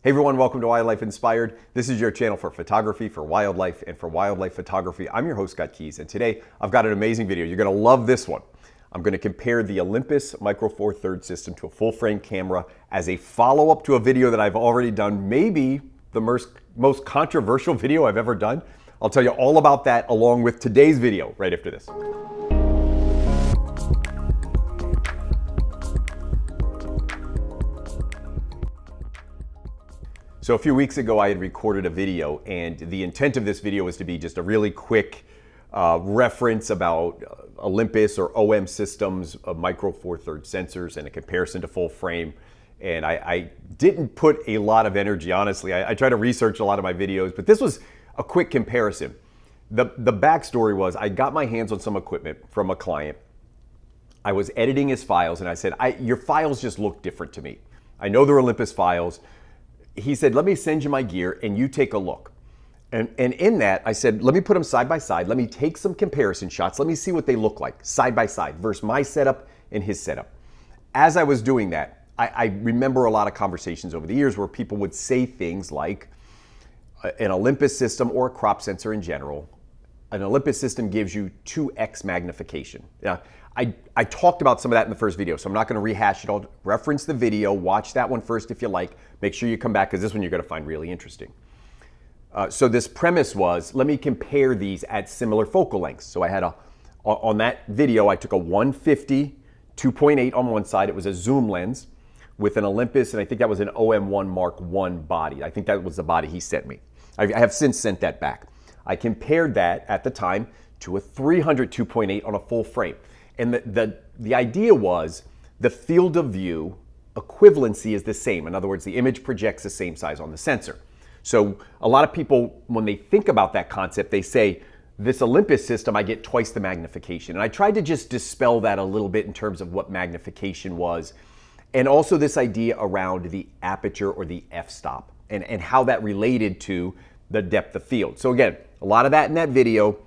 Hey everyone, welcome to Wildlife Inspired. This is your channel for photography, for wildlife, and for wildlife photography. I'm your host, Scott Keys, and today I've got an amazing video. You're gonna love this one. I'm gonna compare the Olympus Micro Four Thirds system to a full frame camera as a follow-up to a video that I've already done, maybe the most controversial video I've ever done. I'll tell you all about that along with today's video right after this. So a few weeks ago, I had recorded a video, and the intent of this video was to be just a really quick reference about Olympus or OM systems of Micro Four Thirds sensors and a comparison to full frame. And I didn't put a lot of energy, honestly. I try to research a lot of my videos, but this was a quick comparison. The backstory was I got my hands on some equipment from a client. I was editing his files, and I said, your files just look different to me. I know they're Olympus files. He said, let me send you my gear and you take a look. And in that, I said, let me put them side by side. Let me take some comparison shots. Let me see what they look like side by side versus my setup and his setup. As I was doing that, I remember a lot of conversations over the years where people would say things like an Olympus system or a crop sensor in general. An Olympus system gives you 2x magnification. Now, I talked about some of that in the first video, so I'm not going to rehash it all. Reference the video, watch that one first if you like. Make sure you come back because this one you're going to find really interesting. So this premise was, let me compare these at similar focal lengths. So I had on that video, I took a 150 2.8 on one side. It was a zoom lens with an Olympus, and I think that was an OM1 Mark I body. I think that was the body he sent me. I have since sent that back. I compared that at the time to a 300 2.8 on a full frame. And the idea was the field of view equivalency is the same. In other words, the image projects the same size on the sensor. So a lot of people, when they think about that concept, they say, this Olympus system, I get twice the magnification. And I tried to just dispel that a little bit in terms of what magnification was. And also this idea around the aperture or the f-stop and how that related to the depth of field. So again, a lot of that in that video.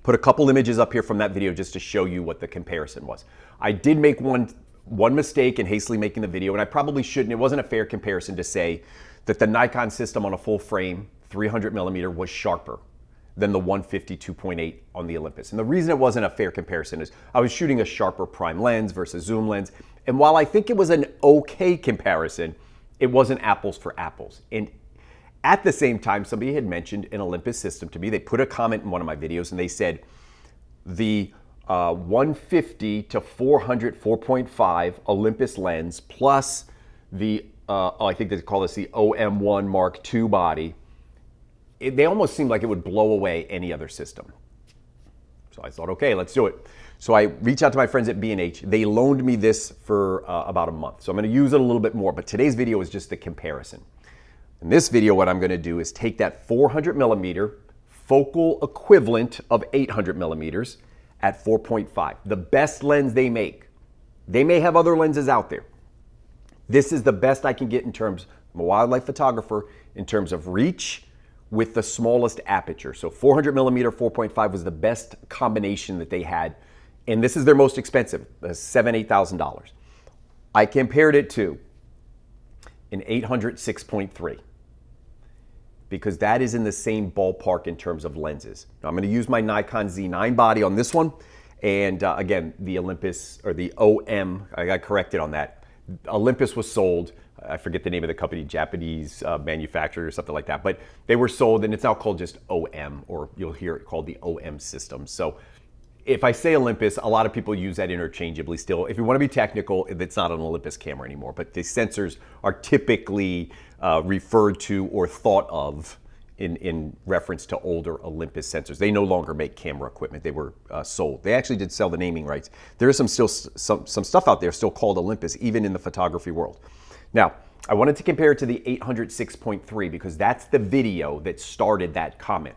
Put a couple images up here from that video just to show you what the comparison was. I did make one mistake in hastily making the video, and I probably shouldn't. It wasn't a fair comparison to say that the Nikon system on a full frame 300 millimeter was sharper than the 150 2.8 on the Olympus. And the reason it wasn't a fair comparison is I was shooting a sharper prime lens versus zoom lens. And while I think it was an okay comparison, it wasn't apples for apples. And at the same time, somebody had mentioned an Olympus system to me. They put a comment in one of my videos and they said the 150 to 400 4.5 Olympus lens plus the, I think they call this the OM1 Mark II body, they almost seemed like it would blow away any other system. So I thought, okay, let's do it. So I reached out to my friends at B&H. They loaned me this for about a month. So I'm going to use it a little bit more, but today's video is just the comparison. In this video, what I'm going to do is take that 400 millimeter focal equivalent of 800 millimeters at 4.5, the best lens they make. They may have other lenses out there. This is the best I can get in terms, I'm a wildlife photographer, in terms of reach with the smallest aperture. So 400 millimeter 4.5 was the best combination that they had. And this is their most expensive, $7,000, $8,000. I compared it to an 800 6.3 because that is in the same ballpark in terms of lenses. Now I'm going to use my Nikon Z9 body on this one, and again, the Olympus, or the OM, I got corrected on that. Olympus was sold, I forget the name of the company, Japanese manufacturer or something like that, but they were sold and it's now called just OM, or you'll hear it called the OM system. So if I say Olympus, a lot of people use that interchangeably still. If you want to be technical, it's not an Olympus camera anymore, but the sensors are typically referred to or thought of in reference to older Olympus sensors. They no longer make camera equipment. They were sold. They actually did sell the naming rights. There is some stuff out there still called Olympus, even in the photography world. Now, I wanted to compare it to the 800 6.3 because that's the video that started that comment.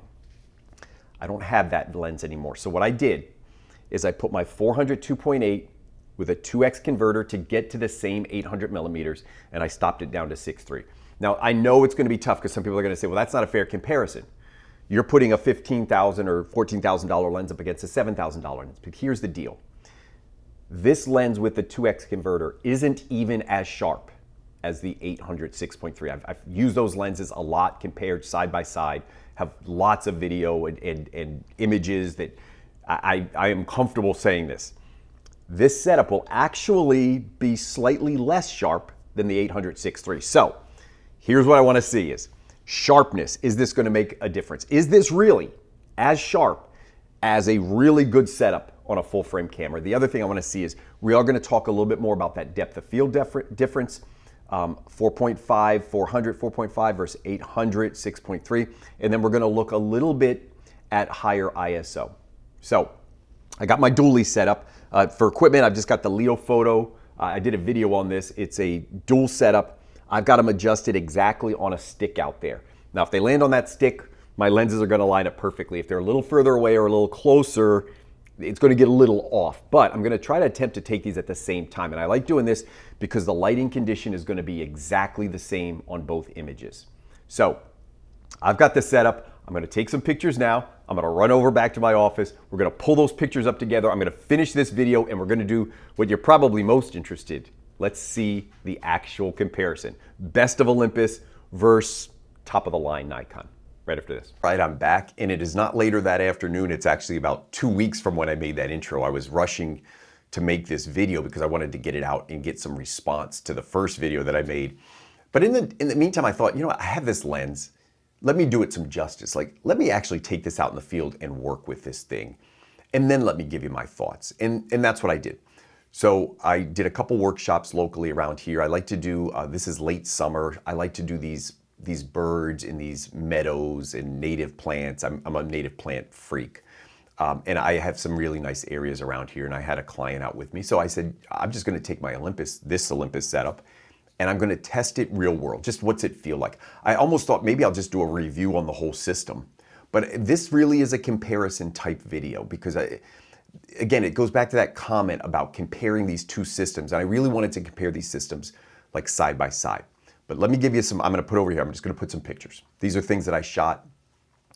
I don't have that lens anymore. So what I did is I put my 400 2.8 with a 2x converter to get to the same 800 millimeters, and I stopped it down to 6.3. Now, I know it's going to be tough because some people are going to say, well, that's not a fair comparison. You're putting a $15,000 or $14,000 lens up against a $7,000 lens. But here's the deal. This lens with the 2x converter isn't even as sharp as the 800 6.3. I've used those lenses a lot, compared side by side, have lots of video and images that I am comfortable saying this. This setup will actually be slightly less sharp than the 800 6.3. So here's what I want to see is sharpness. Is this going to make a difference? Is this really as sharp as a really good setup on a full frame camera? The other thing I want to see is we are going to talk a little bit more about that depth of field difference. 4.5, 400, 4.5 versus 800, 6.3. And then we're going to look a little bit at higher ISO. So I got my dually set up. For equipment, I've just got the Leo Photo. I did a video on this. It's a dual setup. I've got them adjusted exactly on a stick out there. Now, if they land on that stick, my lenses are going to line up perfectly. If they're a little further away or a little closer, it's going to get a little off. But I'm going to try to attempt to take these at the same time. And I like doing this because the lighting condition is going to be exactly the same on both images. So I've got this set up. I'm going to take some pictures now. I'm going to run over back to my office. We're going to pull those pictures up together. I'm going to finish this video and we're going to do what you're probably most interested. Let's see the actual comparison. Best of Olympus versus top of the line Nikon. Right after this. Right, I'm back, and it is not later that afternoon. It's actually about 2 weeks from when I made that intro. I was rushing to make this video because I wanted to get it out and get some response to the first video that I made. But in the meantime, I thought, you know what, I have this lens. Let me do it some justice. Like, let me actually take this out in the field and work with this thing. And then let me give you my thoughts. And that's what I did. So I did a couple workshops locally around here. I like to do, this is late summer, I like to do these birds in these meadows and native plants. I'm a native plant freak. And I have some really nice areas around here, and I had a client out with me. So I said, I'm just gonna take my this Olympus setup, and I'm gonna test it real world. Just what's it feel like? I almost thought maybe I'll just do a review on the whole system. But this really is a comparison type video because again, it goes back to that comment about comparing these two systems. And I really wanted to compare these systems like side by side. But let me give you some, I'm going to put over here, I'm just going to put some pictures. These are things that I shot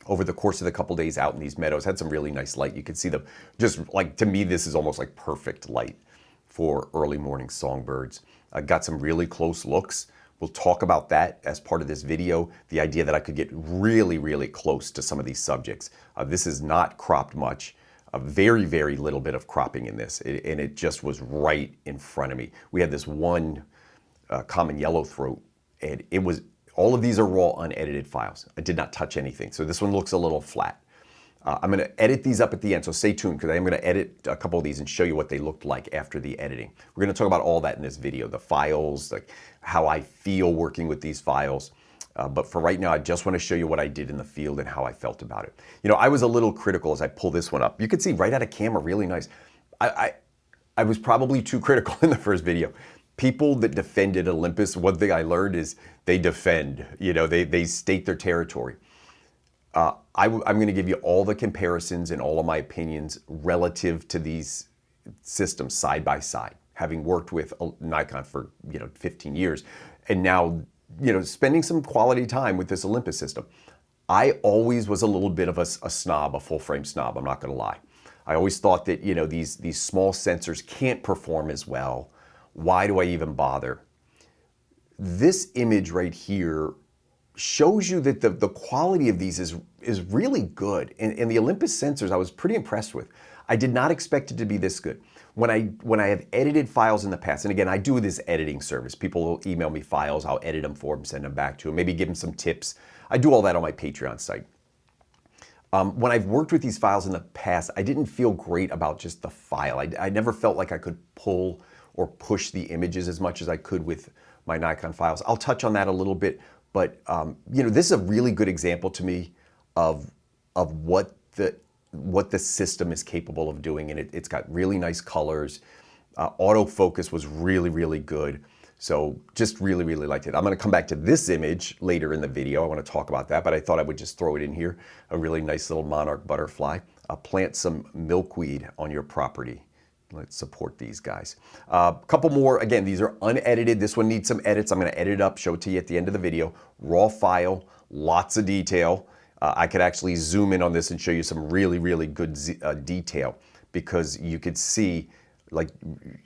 over the course of the couple days out in these meadows. Had some really nice light. You can see them, just like, to me, this is almost like perfect light for early morning songbirds. I got some really close looks. We'll talk about that as part of this video. The idea that I could get really, really close to some of these subjects. This is not cropped much. A very, very little bit of cropping in this. And it just was right in front of me. We had this one common yellowthroat. And it was, all of these are raw, unedited files. I did not touch anything. So this one looks a little flat. I'm gonna edit these up at the end, so stay tuned because I am gonna edit a couple of these and show you what they looked like after the editing. We're gonna talk about all that in this video, the files, like how I feel working with these files. But for right now, I just wanna show you what I did in the field and how I felt about it. You know, I was a little critical as I pull this one up. You can see right out of camera, really nice. I was probably too critical in the first video. People that defended Olympus, one thing I learned is they defend, you know, they state their territory. I'm going to give you all the comparisons and all of my opinions relative to these systems side by side, having worked with Nikon for 15 years, and now spending some quality time with this Olympus system. I always was a little bit of a snob, a full frame snob. I'm not going to lie. I always thought that these small sensors can't perform as well. Why do I even bother? This image right here shows you that the quality of these is really good. And the Olympus sensors I was pretty impressed with. I did not expect it to be this good. When I have edited files in the past, and again, I do this editing service. People will email me files, I'll edit them for them, send them back to them, maybe give them some tips. I do all that on my Patreon site. When I've worked with these files in the past, I didn't feel great about just the file. I never felt like I could pull or push the images as much as I could with my Nikon files. I'll touch on that a little bit, but this is a really good example to me of what the system is capable of doing, and it's got really nice colors. Autofocus was really, really good. So just really, really liked it. I'm going to come back to this image later in the video. I want to talk about that, but I thought I would just throw it in here. A really nice little monarch butterfly. Plant some milkweed on your property. Let's support these guys. A couple more. Again, these are unedited. This one needs some edits. I'm going to edit it up, show it to you at the end of the video. Raw file, lots of detail. I could actually zoom in on this and show you some really, really good detail because you could see like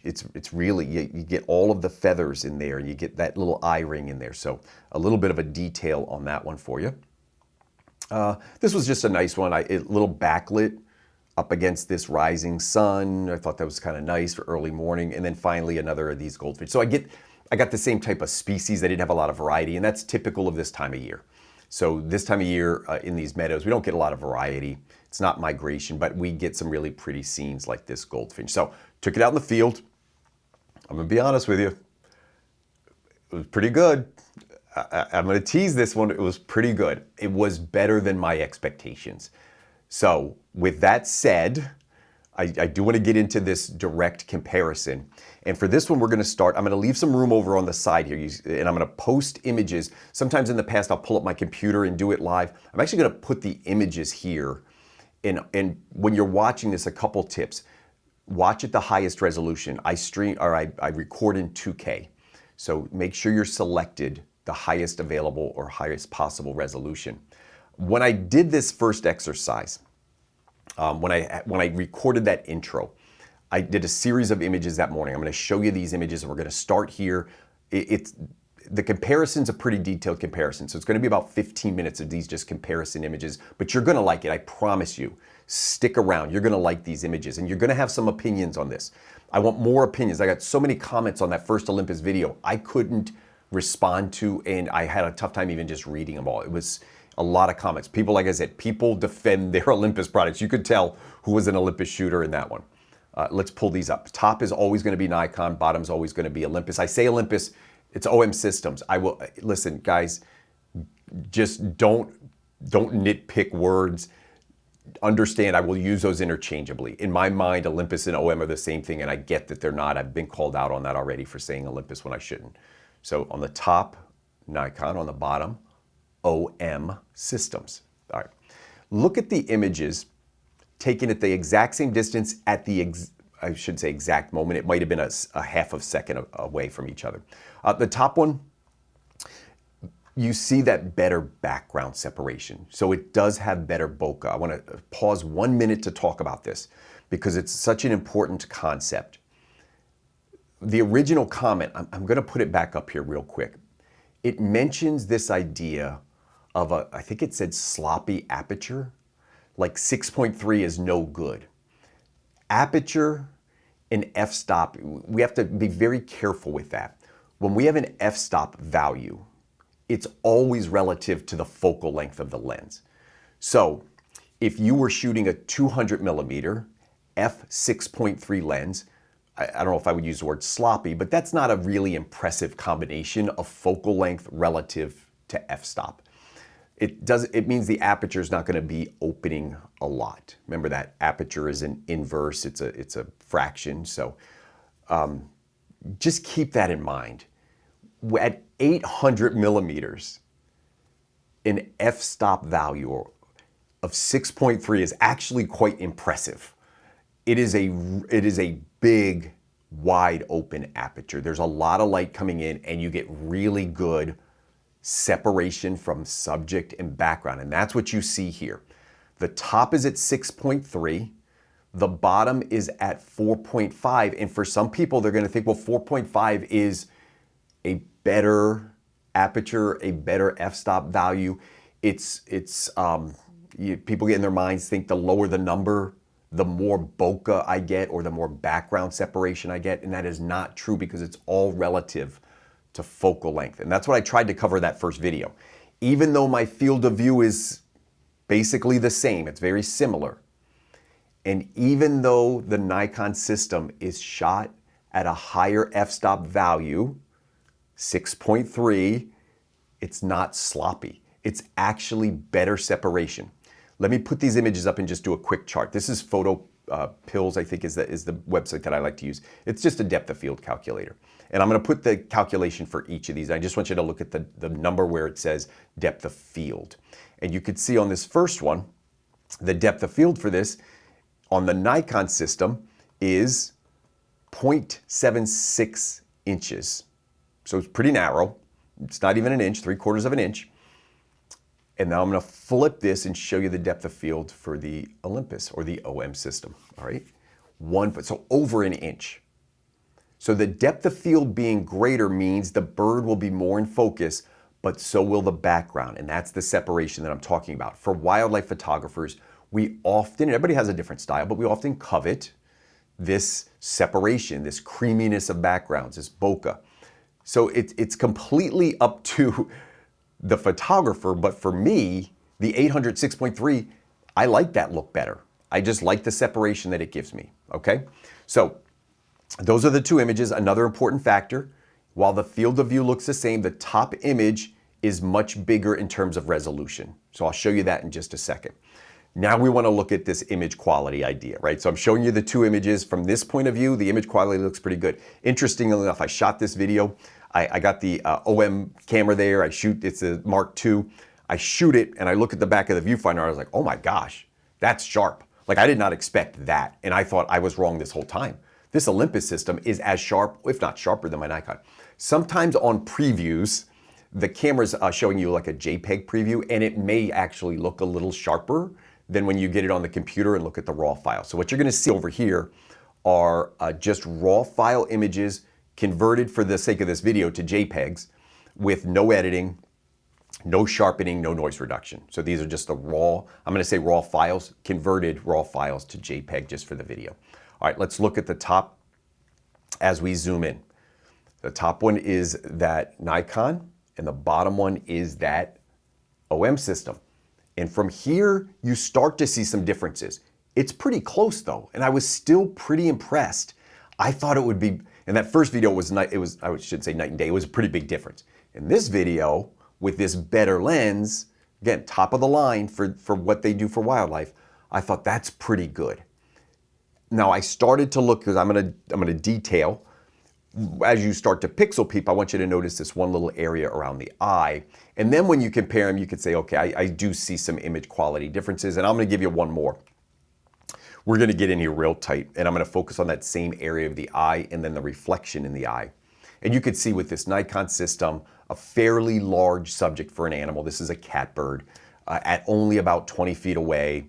it's really, you get all of the feathers in there, and you get that little eye ring in there. So a little bit of a detail on that one for you. This was just a nice one, a little backlit up against this rising sun. I thought that was kind of nice for early morning. And then finally another of these goldfish. So I got the same type of species. I didn't have a lot of variety, and that's typical of this time of year. So this time of year in these meadows, we don't get a lot of variety. It's not migration, but we get some really pretty scenes like this goldfinch. So took it out in the field. I'm gonna be honest with you. It was pretty good. I'm gonna tease this one. It was pretty good. It was better than my expectations. So with that said, I do want to get into this direct comparison. And for this one, we're going to start, I'm going to leave some room over on the side here, and I'm going to post images. Sometimes in the past, I'll pull up my computer and do it live. I'm actually going to put the images here. And when you're watching this, a couple tips. Watch at the highest resolution. I record in 2K. So make sure you're selected the highest available or highest possible resolution. When I did this first exercise, when I recorded that intro, I did a series of images that morning. I'm going to show you these images, and we're going to start here. The comparison's a pretty detailed comparison, so it's going to be about 15 minutes of these just comparison images, but you're going to like it, I promise you. Stick around. You're going to like these images, and you're going to have some opinions on this. I want more opinions. I got so many comments on that first Olympus video I couldn't respond to, and I had a tough time even just reading them all. It was a lot of comments. People, like I said, people defend their Olympus products. You could tell who was an Olympus shooter in that one. Let's pull these up. Top is always going to be Nikon. Bottom's always going to be Olympus. I say Olympus, it's OM Systems. I will, listen, guys, just don't nitpick words. Understand, I will use those interchangeably. In my mind, Olympus and OM are the same thing, and I get that they're not. I've been called out on that already for saying Olympus when I shouldn't. So on the top, Nikon. On the bottom, OM Systems. All right. Look at the images taken at the exact same distance at the, I should say exact moment. It might have been a half of a second away from each other. The top one, you see that better background separation. So it does have better bokeh. I want to pause 1 minute to talk about this because it's such an important concept. The original comment, I'm going to put it back up here real quick. It mentions this idea of I think it said sloppy aperture, like 6.3 is no good. Aperture and f-stop, we have to be very careful with that. When we have an f-stop value, it's always relative to the focal length of the lens. So if you were shooting a 200 millimeter f6.3 lens, I don't know if I would use the word sloppy, but that's not a really impressive combination of focal length relative to f-stop. It means the aperture is not going to be opening a lot. Remember that aperture is an inverse, it's a fraction. So just keep that in mind. At 800 millimeters, an f-stop value of 6.3 is actually quite impressive. It is a big, wide open aperture. There's a lot of light coming in, and you get really good separation from subject and background, and that's what you see here. The top is at 6.3, the bottom is at 4.5, and for some people they're going to think, well, 4.5 is a better aperture, a better f-stop value. People get in their minds think the lower the number, the more bokeh I get or the more background separation I get, and that is not true because it's all relative to focal length. And that's what I tried to cover that first video. Even though my field of view is basically the same, it's very similar, and even though the Nikon system is shot at a higher f-stop value, 6.3, it's not sloppy. It's actually better separation. Let me put these images up and just do a quick chart. This is Photo Pills, I think is the website that I like to use. It's just a depth of field calculator. And I'm going to put the calculation for each of these. I just want you to look at the number where it says depth of field. And you could see on this first one, the depth of field for this on the Nikon system is 0.76 inches. So it's pretty narrow. It's not even an inch, 3/4 of an inch. And now I'm going to flip this and show you the depth of field for the Olympus or the OM system. All right. 1 foot, so over an inch. So the depth of field being greater means the bird will be more in focus, but so will the background. And that's the separation that I'm talking about. For wildlife photographers, we often, everybody has a different style, but we often covet this separation, this creaminess of backgrounds, this bokeh. So it's completely up to the photographer, but for me, the 800 6.3, I like that look better. I just like the separation that it gives me, okay? So those are the two images. Another important factor, while the field of view looks the same, the top image is much bigger in terms of resolution. So I'll show you that in just a second. Now we want to look at this image quality idea, right? So I'm showing you the two images. From this point of view, the image quality looks pretty good. Interestingly enough, I shot this video. I got the OM camera there. It's a Mark II. I shoot it and I look at the back of the viewfinder. I was like, oh my gosh, that's sharp. Like I did not expect that. And I thought I was wrong this whole time. This Olympus system is as sharp, if not sharper than my Nikon. Sometimes on previews, the camera's showing you like a JPEG preview and it may actually look a little sharper than when you get it on the computer and look at the raw file. So what you're gonna see over here are just raw file images converted for the sake of this video to JPEGs with no editing, no sharpening, no noise reduction. So these are just the raw, I'm gonna say raw files, converted raw files to JPEG just for the video. All right, let's look at the top as we zoom in. The top one is that Nikon and the bottom one is that OM system. And from here, you start to see some differences. It's pretty close though, and I was still pretty impressed. I thought it would be, and that first video was, I should say night and day, it was a pretty big difference. In this video, with this better lens, again, top of the line for what they do for wildlife, I thought that's pretty good. Now I started to look, because I'm gonna detail, as you start to pixel peep, I want you to notice this one little area around the eye. And then when you compare them, you could say, okay, I do see some image quality differences, and I'm gonna give you one more. We're gonna get in here real tight, and I'm gonna focus on that same area of the eye and then the reflection in the eye. And you could see with this Nikon system, a fairly large subject for an animal. This is a catbird at only about 20 feet away.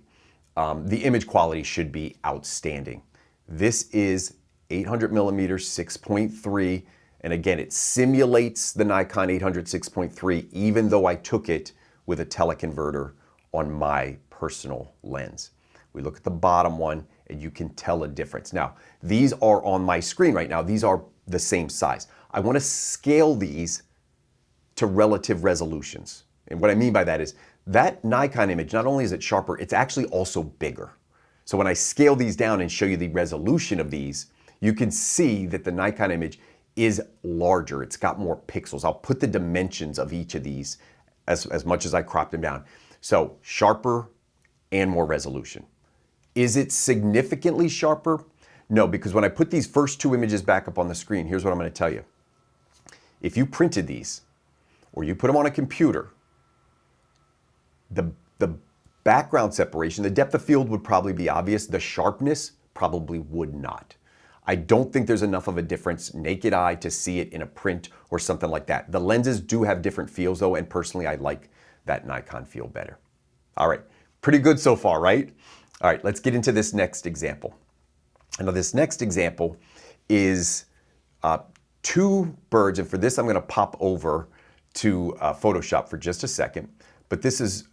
The image quality should be outstanding. This is 800 millimeters, 6.3. And again, it simulates the Nikon 800 6.3, even though I took it with a teleconverter on my personal lens. We look at the bottom one and you can tell a difference. Now, these are on my screen right now. These are the same size. I want to scale these to relative resolutions. And what I mean by that is that Nikon image, not only is it sharper, it's actually also bigger. So when I scale these down and show you the resolution of these, you can see that the Nikon image is larger. It's got more pixels. I'll put the dimensions of each of these as much as I cropped them down. So sharper and more resolution. Is it significantly sharper? No, because when I put these first two images back up on the screen, here's what I'm going to tell you. If you printed these or you put them on a computer, the background separation, the depth of field would probably be obvious. The sharpness probably would not. I don't think there's enough of a difference naked eye to see it in a print or something like that. The lenses do have different feels though, and personally I like that Nikon feel better. All right, pretty good so far, right? All right, let's get into this next example. Now this next example is two birds, and for this I'm gonna pop over to Photoshop for just a second, but this is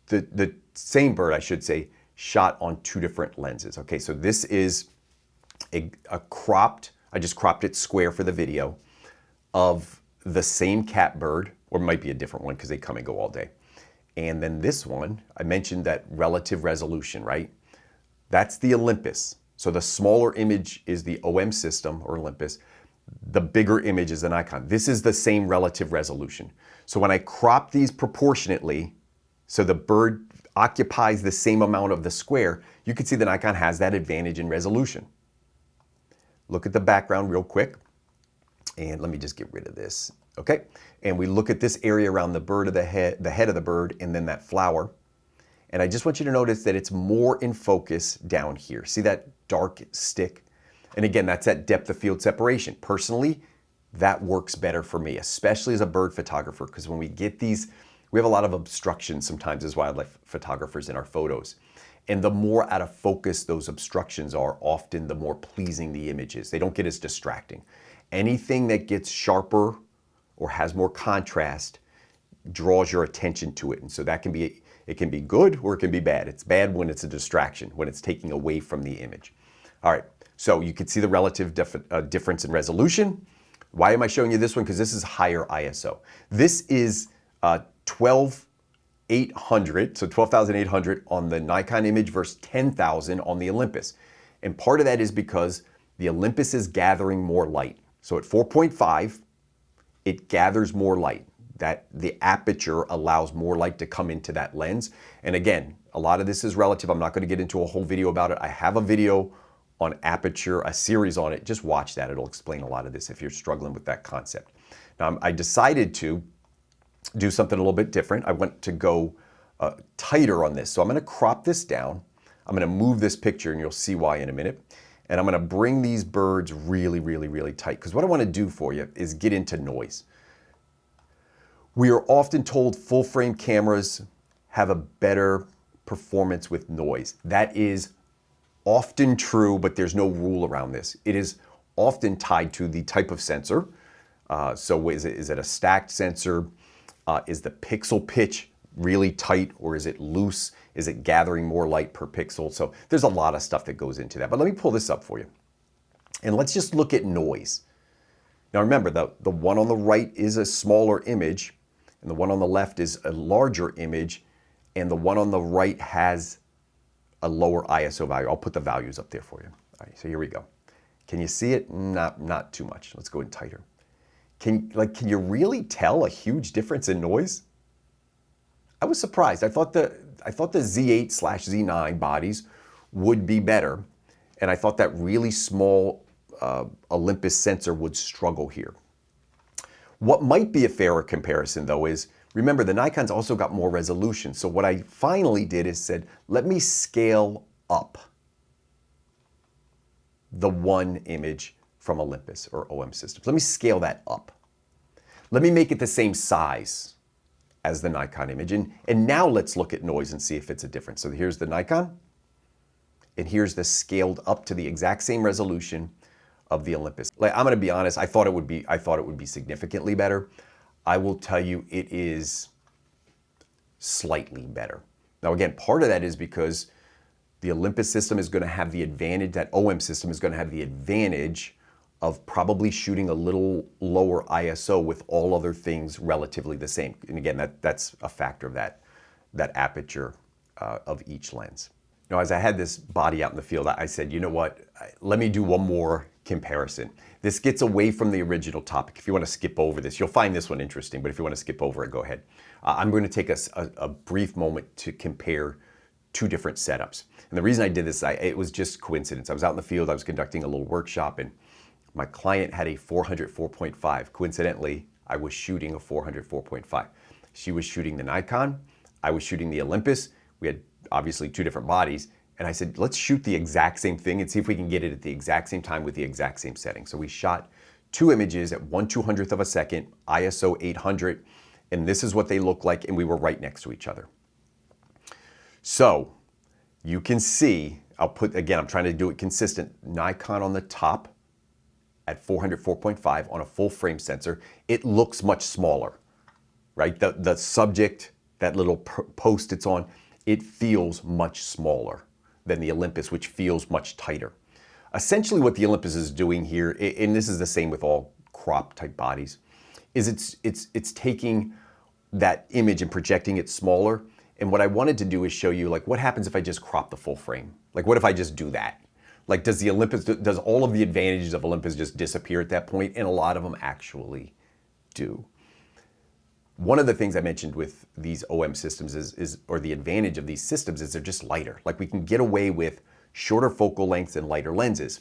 the same bird, I should say, shot on two different lenses. Okay, so this is a cropped, I just cropped it square for the video, of the same catbird, or it might be a different one because they come and go all day. And then this one, I mentioned that relative resolution, right? That's the Olympus. So the smaller image is the OM system, or Olympus. The bigger image is the Nikon. This is the same relative resolution. So when I crop these proportionately, so the bird occupies the same amount of the square, you can see the Nikon has that advantage in resolution. Look at the background real quick. And let me just get rid of this. Okay. And we look at this area around the bird of the head of the bird, and then that flower. And I just want you to notice that it's more in focus down here. See that dark stick? And again, that's that depth of field separation. Personally, that works better for me, especially as a bird photographer, because when we get these, we have a lot of obstructions sometimes as wildlife photographers in our photos. And the more out of focus those obstructions are, often the more pleasing the image is. They don't get as distracting. Anything that gets sharper or has more contrast draws your attention to it. And so that can be, it can be good or it can be bad. It's bad when it's a distraction, when it's taking away from the image. All right, so you can see the relative difference in resolution. Why am I showing you this one? Because this is higher ISO. This is 12,800, so 12,800 on the Nikon image versus 10,000 on the Olympus. And part of that is because the Olympus is gathering more light. So at 4.5, it gathers more light. That the aperture allows more light to come into that lens. And again, a lot of this is relative. I'm not going to get into a whole video about it. I have a video on aperture, a series on it. Just watch that. It'll explain a lot of this if you're struggling with that concept. Now, I decided to do something a little bit different. I want to go tighter on this. So I'm going to crop this down. I'm going to move this picture and you'll see why in a minute. And I'm going to bring these birds really, really, really tight. Because what I want to do for you is get into noise. We are often told full frame cameras have a better performance with noise. That is often true, but there's no rule around this. It is often tied to the type of sensor. So is it a stacked sensor? Is the pixel pitch really tight or is it loose? Is it gathering more light per pixel? So there's a lot of stuff that goes into that. But let me pull this up for you. And let's just look at noise. Now remember, the one on the right is a smaller image, and the one on the left is a larger image, and the one on the right has a lower ISO value. I'll put the values up there for you. All right, so here we go. Can you see it? Not too much. Let's go in tighter. Can you really tell a huge difference in noise? I was surprised. I thought the Z8/Z9 bodies would be better, and I thought that really small Olympus sensor would struggle here. What might be a fairer comparison though is, remember the Nikon's also got more resolution. So what I finally did is said, let me scale up the one image from Olympus or OM Systems. Let me scale that up. Let me make it the same size as the Nikon image. And now let's look at noise and see if it's a difference. So here's the Nikon, and here's the scaled up to the exact same resolution of the Olympus. Like, I'm gonna be honest, I thought it would be significantly better. I will tell you it is slightly better. Now again, part of that is because the Olympus system is gonna have the advantage, that OM system is gonna have the advantage of probably shooting a little lower ISO with all other things relatively the same. And again, that's a factor of that aperture of each lens. Now, as I had this body out in the field, I said, you know what, let me do one more comparison. This gets away from the original topic. If you want to skip over this, you'll find this one interesting, but if you want to skip over it, go ahead. I'm going to take a brief moment to compare two different setups. And the reason I did this, it was just coincidence. I was out in the field, I was conducting a little workshop, and my client had a 400 4.5. Coincidentally, I was shooting a 400 4.5. She was shooting the Nikon, I was shooting the Olympus. We had obviously two different bodies. And I said, let's shoot the exact same thing and see if we can get it at the exact same time with the exact same setting. So we shot two images at 1/200th of a second, ISO 800, and this is what they look like, and we were right next to each other. So you can see, I'll put, again, I'm trying to do it consistent, Nikon on the top at 400 4.5 on a full frame sensor. It looks much smaller, right? The subject, that little post it's on, it feels much smaller than the Olympus, which feels much tighter. Essentially what the Olympus is doing here, and this is the same with all crop type bodies, is it's taking that image and projecting it smaller. And what I wanted to do is show you, like, what happens if I just crop the full frame? Like, what if I just do that? Like, does all of the advantages of Olympus just disappear at that point? And a lot of them actually do. One of the things I mentioned with these OM systems or the advantage of these systems is they're just lighter. Like, we can get away with shorter focal lengths and lighter lenses.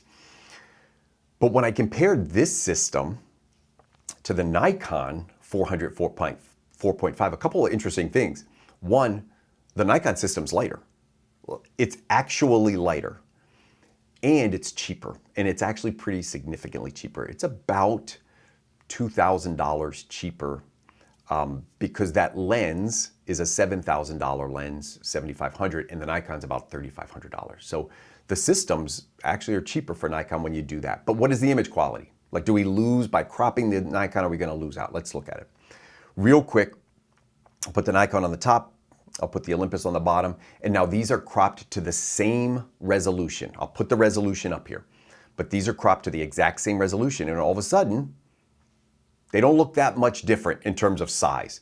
But when I compared this system to the Nikon 400 4.5, a couple of interesting things. One, the Nikon system's lighter. It's actually lighter, and it's cheaper, and it's actually pretty significantly cheaper. It's about $2,000 cheaper because that lens is a $7,000 lens, $7,500, and the Nikon's about $3,500. So the systems actually are cheaper for Nikon when you do that. But what is the image quality? Like, do we lose by cropping the Nikon? Are we going to lose out? Let's look at it. Real quick, I'll put the Nikon on the top. I'll put the Olympus on the bottom. And now these are cropped to the same resolution. I'll put the resolution up here. But these are cropped to the exact same resolution. And all of a sudden, they don't look that much different in terms of size.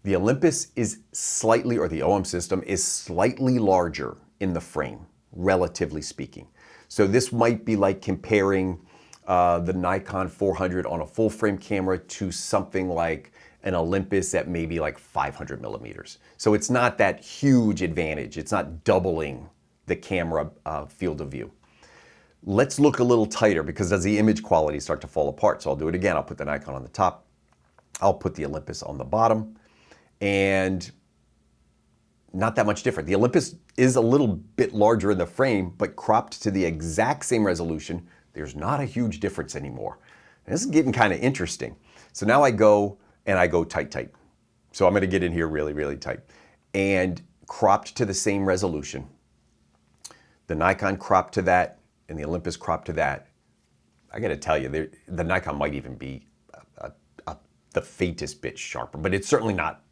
The Olympus is slightly, or the OM system is slightly larger in the frame, relatively speaking. So this might be like comparing the Nikon 400 on a full frame camera to something like an Olympus at maybe like 500 millimeters. So it's not that huge advantage. It's not doubling the camera field of view. Let's look a little tighter, because does the image quality start to fall apart? So I'll do it again. I'll put the Nikon on the top. I'll put the Olympus on the bottom. And not that much different. The Olympus is a little bit larger in the frame, but cropped to the exact same resolution. There's not a huge difference anymore. And this is getting kind of interesting. So now I go tight. So I'm going to get in here really, really tight. And cropped to the same resolution. The Nikon cropped to that, and the Olympus cropped to that. I got to tell you, the Nikon might even be the faintest bit sharper, but it's certainly not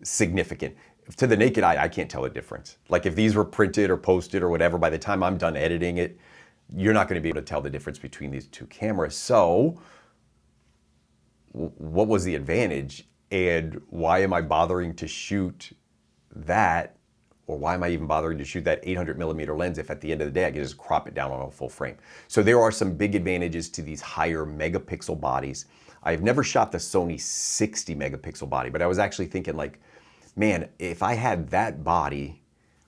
significant. To the naked eye, I can't tell the difference. Like, if these were printed or posted or whatever, by the time I'm done editing it, you're not going to be able to tell the difference between these two cameras. So what was the advantage, and why am I bothering to shoot that? Or why am I even bothering to shoot that 800 millimeter lens if at the end of the day I can just crop it down on a full frame? So there are some big advantages to these higher megapixel bodies. I've never shot the Sony 60 megapixel body, but I was actually thinking, like, man, if I had that body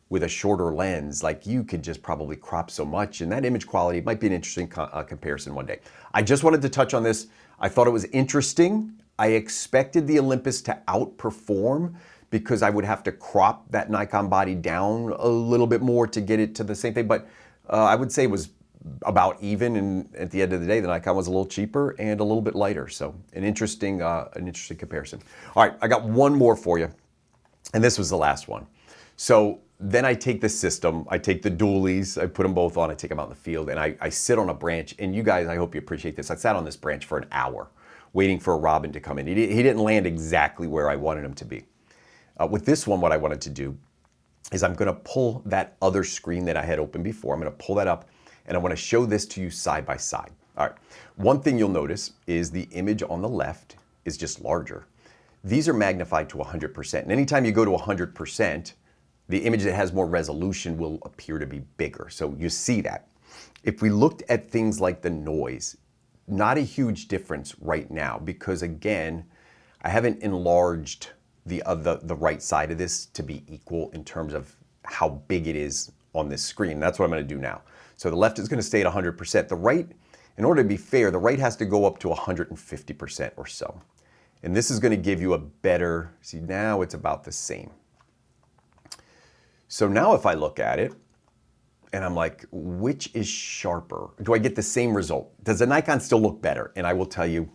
with a shorter lens, like, you could just probably crop so much, and that image quality might be an interesting comparison one day. I just wanted to touch on this. I thought it was interesting. I expected the Olympus to outperform, because I would have to crop that Nikon body down a little bit more to get it to the same thing. But I would say it was about even, and at the end of the day, the Nikon was a little cheaper and a little bit lighter. So an interesting comparison. All right, I got one more for you, and this was the last one. So then I take the system, I take the dualies, I put them both on, I take them out in the field, and I sit on a branch. And you guys, I hope you appreciate this. I sat on this branch for an hour waiting for a robin to come in. He didn't land exactly where I wanted him to be. With this one, what I wanted to do is I'm going to pull that other screen that I had open before. I'm going to pull that up, and I want to show this to you side by side. All right. One thing you'll notice is the image on the left is just larger. These are magnified to 100%. And anytime you go to 100%, the image that has more resolution will appear to be bigger. So you see that. If we looked at things like the noise, not a huge difference right now, because again, I haven't enlarged the right side of this to be equal in terms of how big it is on this screen. That's what I'm going to do now. So the left is going to stay at 100%. The right, in order to be fair, the right has to go up to 150% or so. And this is going to give you a better, see, now it's about the same. So now if I look at it, and I'm like, which is sharper? Do I get the same result? Does the Nikon still look better? And I will tell you,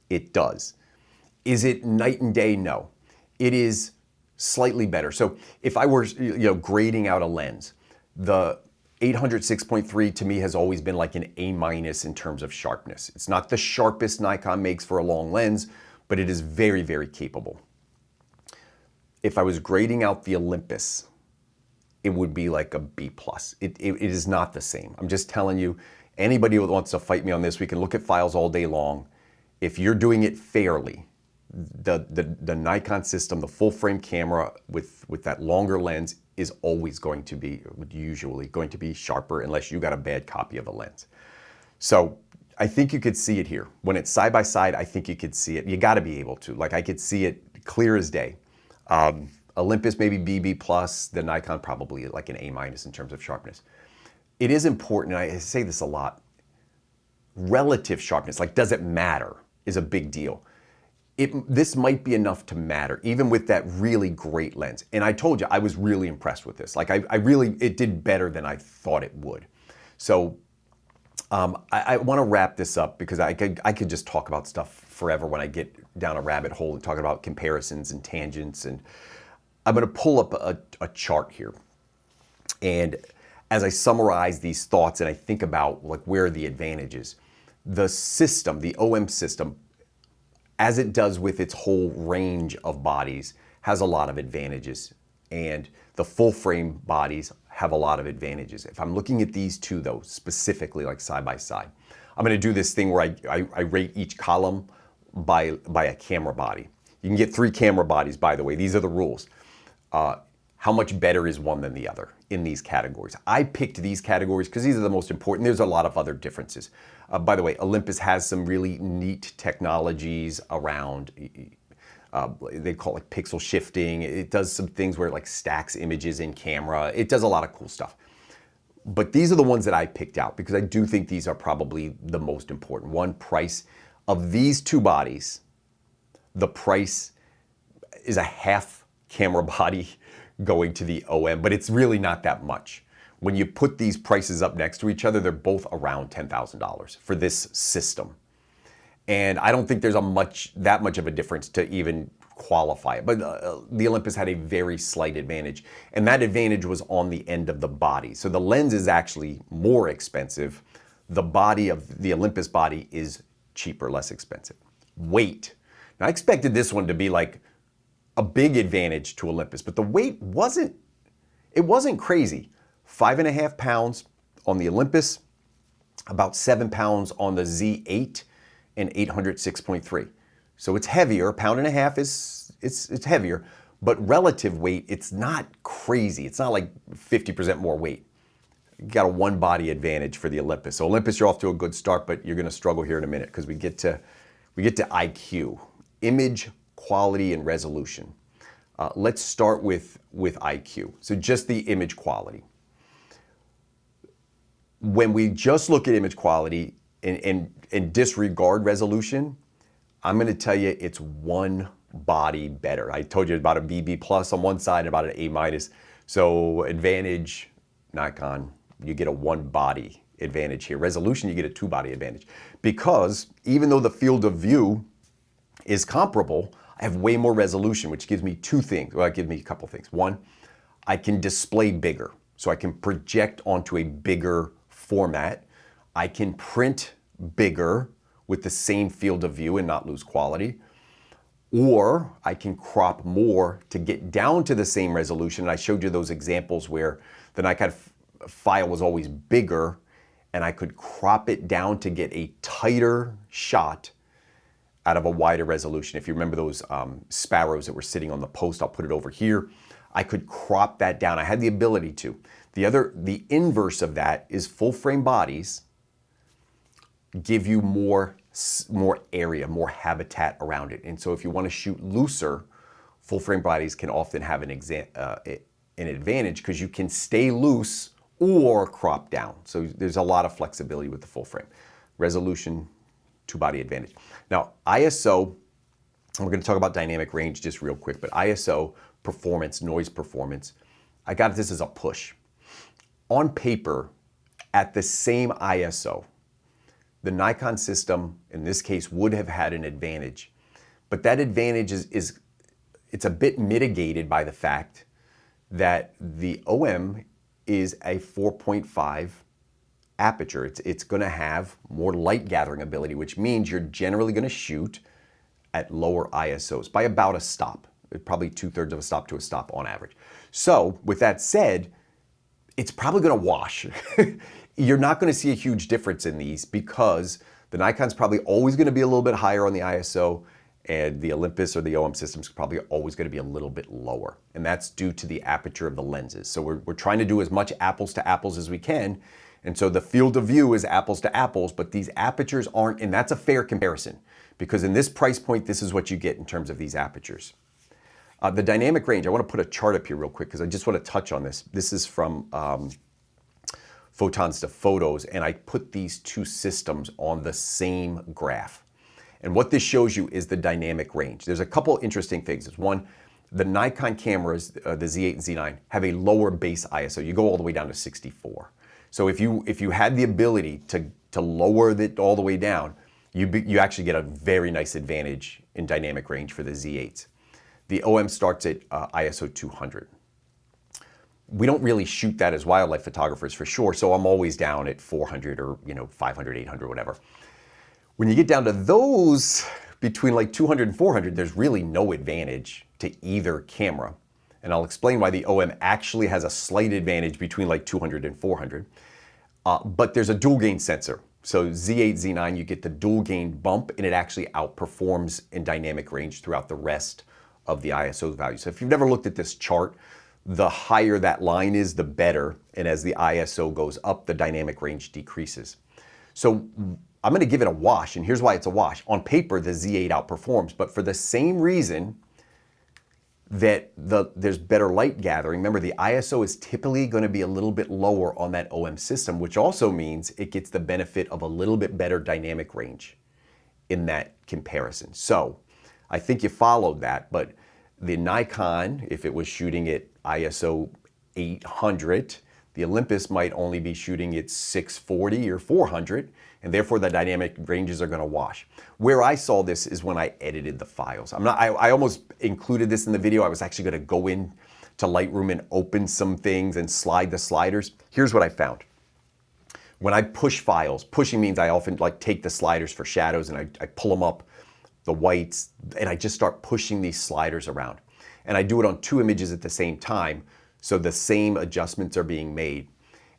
it does. Is it night and day? No. It is slightly better. So if I were, grading out a lens, the 800 6.3 to me has always been like an A- in terms of sharpness. It's not the sharpest Nikon makes for a long lens, but it is very, very capable. If I was grading out the Olympus, it would be like a B+. It is not the same. I'm just telling you, anybody who wants to fight me on this, we can look at files all day long. If you're doing it fairly, the Nikon system, the full frame camera with that longer lens is always going to be, usually going to be sharper unless you got a bad copy of a lens. So I think you could see it here. When it's side by side, I think you could see it. You got to be able to. Like, I could see it clear as day. Olympus maybe BB+, the Nikon probably like an A- in terms of sharpness. It is important, and I say this a lot, relative sharpness, like does it matter, is a big deal. This might be enough to matter, even with that really great lens. And I told you, I was really impressed with this. Like, it did better than I thought it would. So I want to wrap this up because I could just talk about stuff forever when I get down a rabbit hole and talking about comparisons and tangents. And I'm going to pull up a chart here. And as I summarize these thoughts and I think about like where are the advantages, the system, the OM system, as it does with its whole range of bodies, has a lot of advantages. And the full frame bodies have a lot of advantages. If I'm looking at these two though, specifically like side by side, I'm gonna do this thing where I rate each column by a camera body. You can get 3 camera bodies, by the way. These are the rules. How much better is one than the other in these categories? I picked these categories because these are the most important. There's a lot of other differences. By the way, Olympus has some really neat technologies around, they call it like pixel shifting. It does some things where it like stacks images in camera. It does a lot of cool stuff. But these are the ones that I picked out because I do think these are probably the most important. One, price of these 2 bodies, the price is a half camera body going to the OM, but it's really not that much. When you put these prices up next to each other, they're both around $10,000 for this system. And I don't think there's that much of a difference to even qualify it. But the Olympus had a very slight advantage. And that advantage was on the end of the body. So the lens is actually more expensive. The body of the Olympus body is cheaper, less expensive. Weight. Now I expected this one to be like a big advantage to Olympus, but the weight wasn't crazy. 5.5 pounds on the Olympus, about 7 pounds on the Z8, and 806.3. So it's heavier. 1.5 pounds it's heavier, but relative weight, it's not crazy. It's not like 50% more weight. You got a 1 body advantage for the Olympus. So Olympus, you're off to a good start, but you're going to struggle here in a minute because we get to IQ, image quality and resolution. Let's start with IQ. So just the image quality. When we just look at image quality and disregard resolution, I'm going to tell you it's 1 body better. I told you about a BB plus on one side and about an A minus. So advantage, Nikon, you get a 1 body advantage here. Resolution, you get a 2 body advantage. Because even though the field of view is comparable, I have way more resolution, which gives me 2 things. Well, it gives me a couple things. One, I can display bigger. So I can project onto a bigger format. I can print bigger with the same field of view and not lose quality. Or I can crop more to get down to the same resolution. And I showed you those examples where the Nikon file was always bigger and I could crop it down to get a tighter shot out of a wider resolution. If you remember those sparrows that were sitting on the post, I'll put it over here. I could crop that down. I had the ability to. The inverse of that is full frame bodies give you more area, more habitat around it. And so if you want to shoot looser, full frame bodies can often have an advantage because you can stay loose or crop down. So there's a lot of flexibility with the full frame. Resolution, 2 body advantage. Now ISO, we're going to talk about dynamic range just real quick, but ISO, performance, noise performance, I got this as a push. On paper, at the same ISO, the Nikon system, in this case, would have had an advantage. But that advantage it's a bit mitigated by the fact that the OM is a 4.5 aperture. It's going to have more light gathering ability, which means you're generally going to shoot at lower ISOs by about a stop, probably 2/3 of a stop to a stop on average. So with that said, it's probably going to wash. You're not going to see a huge difference in these because the Nikon's probably always going to be a little bit higher on the ISO and the Olympus or the OM system's probably always going to be a little bit lower. And that's due to the aperture of the lenses. So we're trying to do as much apples to apples as we can. And so the field of view is apples to apples, but these apertures aren't, and that's a fair comparison because in this price point, this is what you get in terms of these apertures. The dynamic range, I want to put a chart up here real quick because I just want to touch on this. This is from Photons to Photos, and I put these 2 systems on the same graph. And what this shows you is the dynamic range. There's a couple interesting things. One, the Nikon cameras, the Z8 and Z9, have a lower base ISO. You go all the way down to 64. So if you had the ability to lower it all the way down, you actually get a very nice advantage in dynamic range for the Z8s. The OM starts at ISO 200. We don't really shoot that as wildlife photographers for sure, so I'm always down at 400 or 500, 800, whatever. When you get down to those between like 200 and 400, there's really no advantage to either camera. And I'll explain why the OM actually has a slight advantage between like 200 and 400. But there's a dual gain sensor. So Z8, Z9, you get the dual gain bump, and it actually outperforms in dynamic range throughout the rest of the ISO value. So if you've never looked at this chart, the higher that line is, the better. And as the ISO goes up, the dynamic range decreases. So I'm going to give it a wash, and here's why it's a wash. On paper, the Z8 outperforms, but for the same reason that there's better light gathering. Remember, the ISO is typically going to be a little bit lower on that OM system, which also means it gets the benefit of a little bit better dynamic range in that comparison. So I think you followed that, but the Nikon, if it was shooting at ISO 800, the Olympus might only be shooting at 640 or 400, and therefore the dynamic ranges are going to wash. Where I saw this is when I edited the files. I almost included this in the video. I was actually going to go in to Lightroom and open some things and slide the sliders. Here's what I found. When I push files, pushing means I often take the sliders for shadows and I pull them up, the whites, and I just start pushing these sliders around. And I do it on 2 images at the same time, so the same adjustments are being made.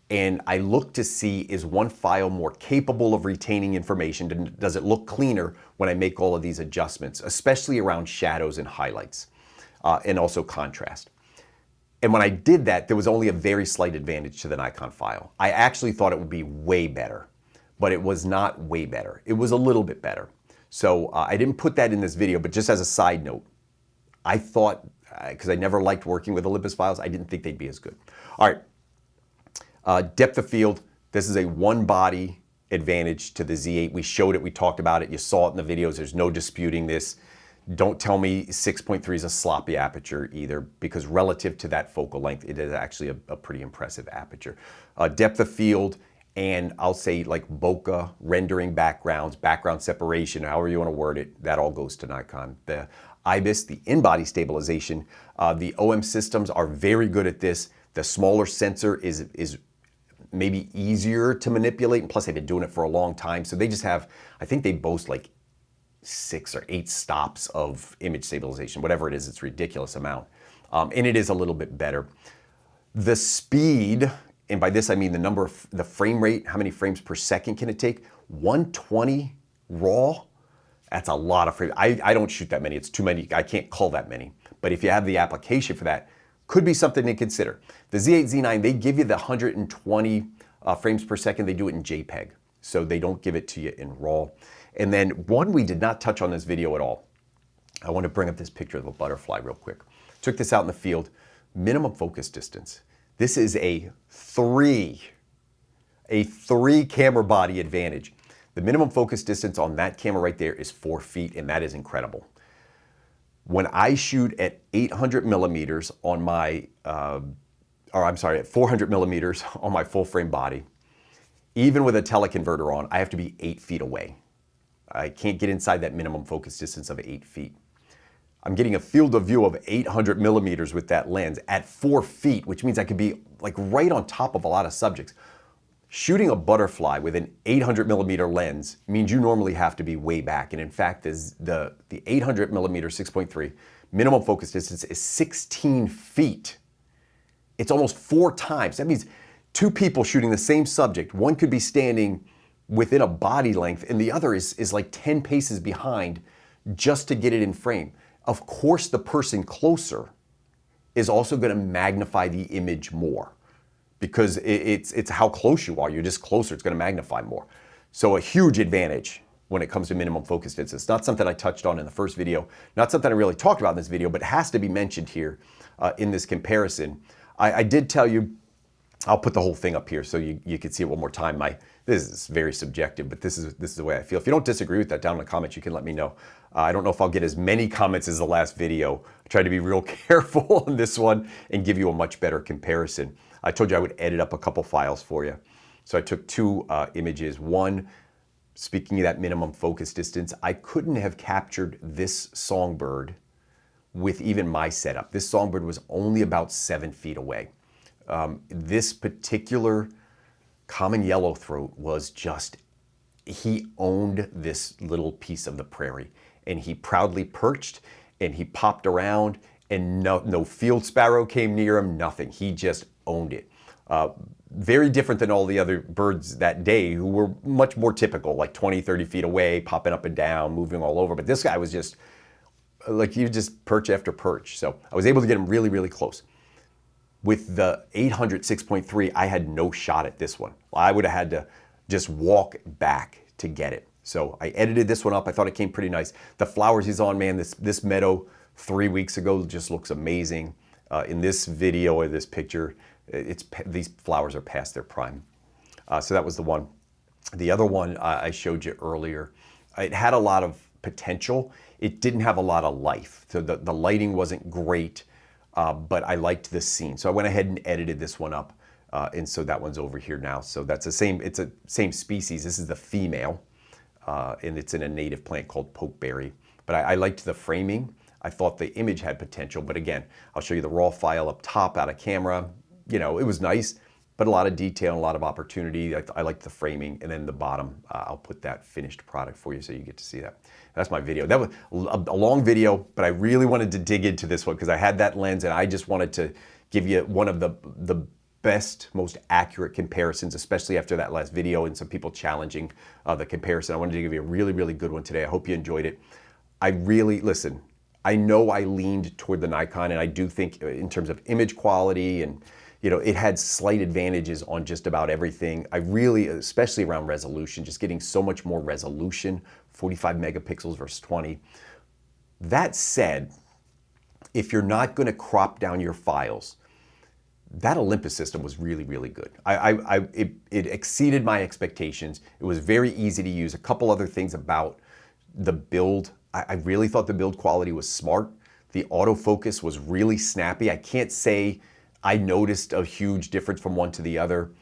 And I look to see, is one file more capable of retaining information? Does it look cleaner when I make all of these adjustments, especially around shadows and highlights, and also contrast? And when I did that, there was only a very slight advantage to the Nikon file. I actually thought it would be way better, but it was not way better. It was a little bit better. So I didn't put that in this video, but just as a side note, I thought, because I never liked working with Olympus files, I didn't think they'd be as good. All right. Depth of field, this is a one body advantage to the Z8. We showed it, we talked about it, you saw it in the videos, there's no disputing this. Don't tell me 6.3 is a sloppy aperture either, because relative to that focal length, it is actually a pretty impressive aperture. Depth of field, and I'll say like bokeh, rendering backgrounds, background separation, however you want to word it, that all goes to Nikon. The IBIS, the in-body stabilization, the OM systems are very good at this. The smaller sensor is maybe easier to manipulate, and plus they've been doing it for a long time. So they just have, I think they boast like 6 or 8 stops of image stabilization, whatever it is, it's a ridiculous amount. And it is a little bit better. The speed, and by this I mean the frame rate, how many frames per second can it take? 120 raw, that's a lot of frames. I don't shoot that many, it's too many, I can't call that many. But if you have the application for that, could be something to consider. The Z8, Z9, they give you the 120 frames per second. They do it in JPEG, so they don't give it to you in RAW. And then one we did not touch on this video at all. I want to bring up this picture of a butterfly real quick. Took this out in the field. Minimum focus distance. This is a three camera body advantage. The minimum focus distance on that camera right there is 4 feet, and that is incredible. When I shoot at 800 millimeters on my, at 400 millimeters on my full frame body, even with a teleconverter on, I have to be 8 feet away. I can't get inside that minimum focus distance of 8 feet. I'm getting a field of view of 800 millimeters with that lens at 4 feet, which means I could be like right on top of a lot of subjects. Shooting a butterfly with an 800 millimeter lens means you normally have to be way back. And in fact, the 800 millimeter 6.3 minimum focus distance is 16 feet. It's almost 4 times. That means 2 people shooting the same subject, one could be standing within a body length and the other is like 10 paces behind just to get it in frame. Of course, the person closer is also going to magnify the image more, because it's how close you are. You're just closer, it's going to magnify more. So a huge advantage when it comes to minimum focus distance. It's not something I touched on in the first video, not something I really talked about in this video, but it has to be mentioned here in this comparison. I did tell you, I'll put the whole thing up here so you can see it one more time. This is very subjective, but this is the way I feel. If you don't disagree with that, down in the comments, you can let me know. I don't know if I'll get as many comments as the last video. I tried to be real careful on this one and give you a much better comparison. I told you I would edit up a couple files for you. So I took 2 images. One, Speaking of that minimum focus distance, I couldn't have captured this songbird with even my setup. This songbird was only about 7 feet away. This particular common yellowthroat was just, he owned this little piece of the prairie, and he proudly perched and he popped around, and no field sparrow came near him, nothing. He just owned it. Very different than all the other birds that day, who were much more typical, like 20, 30 feet away, popping up and down, moving all over. But this guy was just like, you just perch after perch. So I was able to get him really, really close. With the 800 6.3, I had no shot at this one. I would have had to just walk back to get it. So I edited this one up. I thought it came pretty nice. The flowers he's on, man, this meadow 3 weeks ago just looks amazing. In this video or this picture, these flowers are past their prime. So that was the one. The other one I showed you earlier, it had a lot of potential. It didn't have a lot of life. So the lighting wasn't great, but I liked this scene. So I went ahead and edited this one up. And so that one's over here now. So that's the same, it's a same species. This is the female, and it's in a native plant called pokeberry. But I liked the framing. I thought the image had potential, but again, I'll show you the raw file up top out of camera. You know, it was nice, but a lot of detail and a lot of opportunity. I liked the framing, and then the bottom, I'll put that finished product for you so you get to see that. That's my video. That was a long video, but I really wanted to dig into this one because I had that lens, and I just wanted to give you one of the best, most accurate comparisons, especially after that last video and some people challenging the comparison. I wanted to give you a really, really good one today. I hope you enjoyed it. Listen, I know I leaned toward the Nikon, and I do think in terms of image quality, and you know, it had slight advantages on just about everything. I really, especially around resolution, just getting so much more resolution, 45 megapixels versus 20. That said, if you're not going to crop down your files, that Olympus system was really, really good. It exceeded my expectations. It was very easy to use. A couple other things about the build. I really thought the build quality was smart. The autofocus was really snappy. I can't say I noticed a huge difference from one to the other.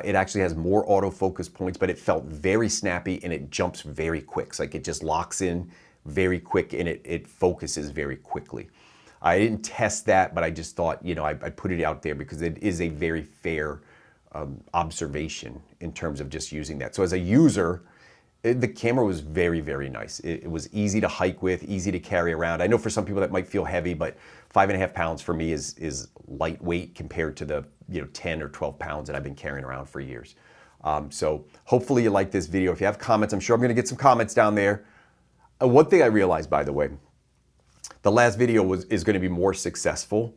It actually has more autofocus points, but it felt very snappy, and it jumps very quick. It's like it just locks in very quick, and it focuses very quickly. I didn't test that, but I just thought, you know, I put it out there because it is a very fair observation in terms of just using that. So as a user, the camera was very, very nice. It was easy to hike with, easy to carry around. I know for some people that might feel heavy, but 5.5 pounds for me is lightweight compared to the 10 or 12 pounds that I've been carrying around for years. So hopefully you like this video. If you have comments, I'm sure I'm gonna get some comments down there. One thing I realized, by the way, the last video is gonna be more successful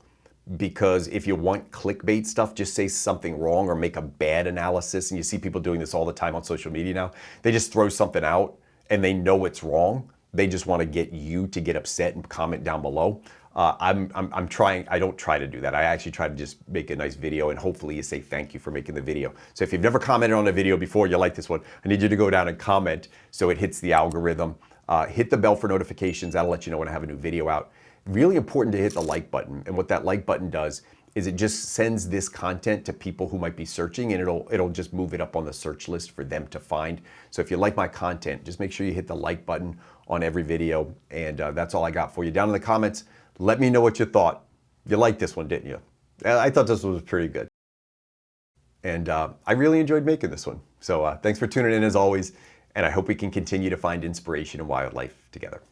because if you want clickbait stuff, just say something wrong or make a bad analysis. And you see people doing this all the time on social media now. They just throw something out and they know it's wrong. They just want to get you to get upset and comment down below. I'm trying, I don't try to do that. I actually try to just make a nice video, and hopefully you say thank you for making the video. So if you've never commented on a video before, you like this one, I need you to go down and comment so it hits the algorithm. Hit the bell for notifications. That'll let you know when I have a new video out. Really important to hit the like button. And what that like button does is it just sends this content to people who might be searching, and it'll just move it up on the search list for them to find. So if you like my content, just make sure you hit the like button on every video. And that's all I got for you. Down in the comments, let me know what you thought. You liked this one, didn't you? I thought this one was pretty good. And I really enjoyed making this one. So thanks for tuning in as always. And I hope we can continue to find inspiration in wildlife together.